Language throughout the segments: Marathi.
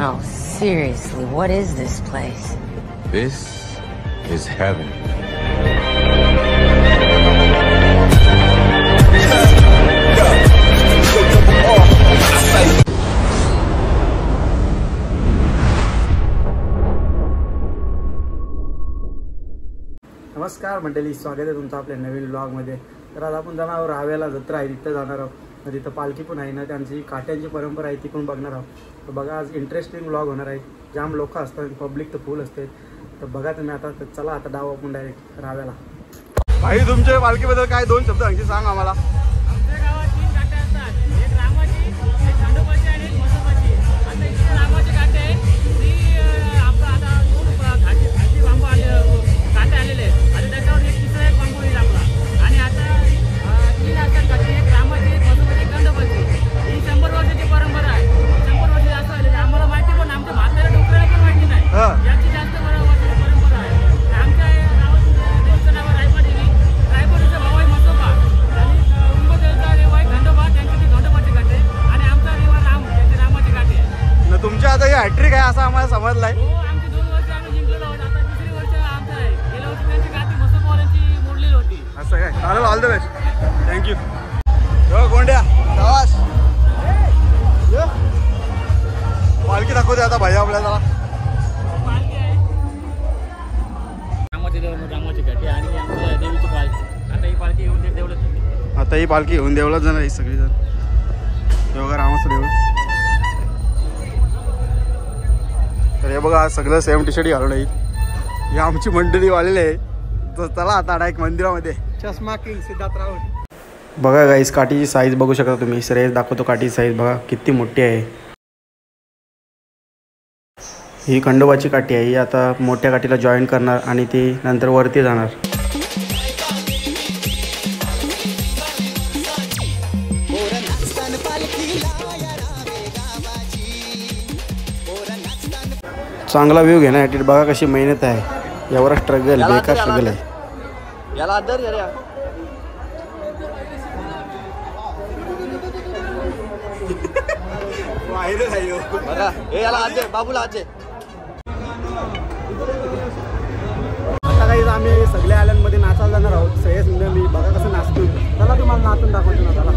Oh, seriously, what is this place? This is heaven. नमस्कार मंडळी, स्वागत आहे तुमचं आपल्या नवीन ब्लॉगमध्ये. तर आज आपण जाणार आहोत रावेला, जत्रा आहे तिथं जाणार आहोत. तिथं पालखी पण आहे ना, त्यांची काट्यांची परंपरा आहे ती पण बघणार आहोत. तर बघा, आज इंटरेस्टिंग ब्लॉग होणार आहे. जाम लोक असतात, पब्लिक तर फुल असते. तर बघा तुम्ही आता. तर चला आता डाव आपण डायरेक्ट रावेला. भाई, तुमच्या पालखीबद्दल काय दोन शब्द आणखी सांग आम्हाला. आमच्या गावात 3 काट्या असतात, एक रामाची, एक खंडोबाची आणि एक म्हसोबाची. आता इथे रामाची काटे आहे ती आपलं आता खूप घाटी बांबू आले, काटे आलेले आहेत. आणि त्याच्यावर एक तिसरा एक बांबू येईल आपला. आणि आता 3 असतात काटे, एक रामाची, एक म्हसोबाची, एक खंडोबाची. ही 100 वर्षाची परंपरा आहे. 100 वर्ष जास्त आले आम्हाला माहिती, पण आमच्या म्हाताऱ्या डोक्याला पण माहिती नाही. याची जास्त वर्षाची परंपरा आहे. आमच्या गावात देवीचं नाव आहे रायपादेवी. रायपादेवीचा भाऊ आहे म्हसोबा आणि उंबदेवीचा देव आहे खंडोबा, त्यांची ती खंडोबाची काटे. आणि आमचा देव राम, त्याची रामाची काटे. तुमच्या आता हे हॅट्रिक आहे असं आम्हाला समजलंय. हो, आमची 2 वर्ष आम्ही जिंकलेलो आहोत. आता 3री वर्ष आमचं आहे. गेल्या वर्षी त्यांची काठी म्हसोबावाल्यांची मोडलेली होती. असं काय? चालेल, ऑल द बेस्ट, थँक्यू. गोंड्या प्रवास पालखी दाखवते आता भाई आपल्याला. पालखी आहे रामाची देव, रामाची काठी आणि आमच्या देवीची पालखी. आता ही पालखी येऊन देवळात येते. आता ही पालखी येऊन देवळात जाणार आहे सगळीजण. हे बघा रामाचं देऊळ. तर हे बघा सगळं सेम टी शर्ट घालून येईल. ही आमची मंडळी वालेली आहे. तर चला आता डायरेक्ट मंदिरामध्ये. चष्मा किंग सिद्धार्थ राहुल. बघा गाईस, काठीची साईज बघू शकता तुम्ही. श्रेयस दाखवतो काठीची साईज बघा किती मोठी आहे. ही खंडोबाची काठी आहे. ही आता मोठ्या काठीला जॉईन करणार आणि ती नंतर वरती जाणार. चांगला व्ह्यू घेण्यासाठी बघा कशी मेहनत आहे. एवढा स्ट्रगल, बेकार स्ट्रगल आहे. याला दर या बघा, हे याला हात दे, बाबूला हात दे. आता काही आम्ही सगळ्या आयलंडमध्ये नाचायला जाणार आहोत. श्रेयस मी बघा कसं नाचतो. चला तुम्हाला नाचून दाखवतो ना. चला.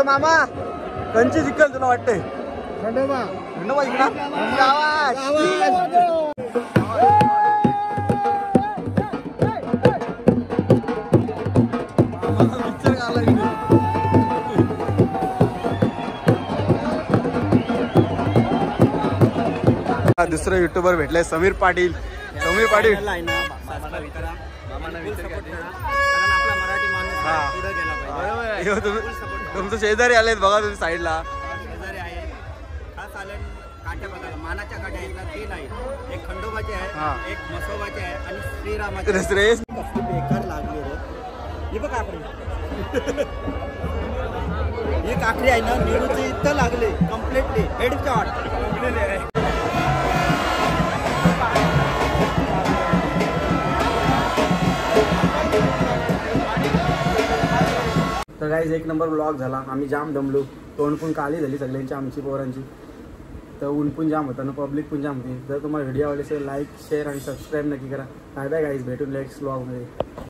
मामा कंची जिंकल तुला वाटतंय? खंडोबा इकडं दुसरं युट्यूबर भेटलंय समीर पाटील. समीर पाटील तुमचं शेजारी आलेत बघा तुम्ही साईडला. शेजारी आहेत. खास आले काट्या बघा, मानाच्या काट्या आहेत ना, 3 आहेत. एक खंडोबाचे आहे, एक मसोबाचे आहे आणि श्रीरामाचे. कसली बेकार लागली रे ही बघ काकडी. ही काकडी आहे ना निरूची इथं लागली कम्प्लिटली हेडशॉट. तर गाईज एक नंबर व्लॉग झाला. आम्ही जाम दमलो, तोंड पण काली झाली सगळ्यांची, आमची पोरांची. तर ऊन पण जाम होतं ना, पब्लिक पण जाम होती. जर तुम्हाला व्हिडिओ आवडले असेल लाईक शेअर आणि सबस्क्राईब नक्की करा. बाय बाय गाईज, भेटून नेक्स्ट व्लॉगमध्ये.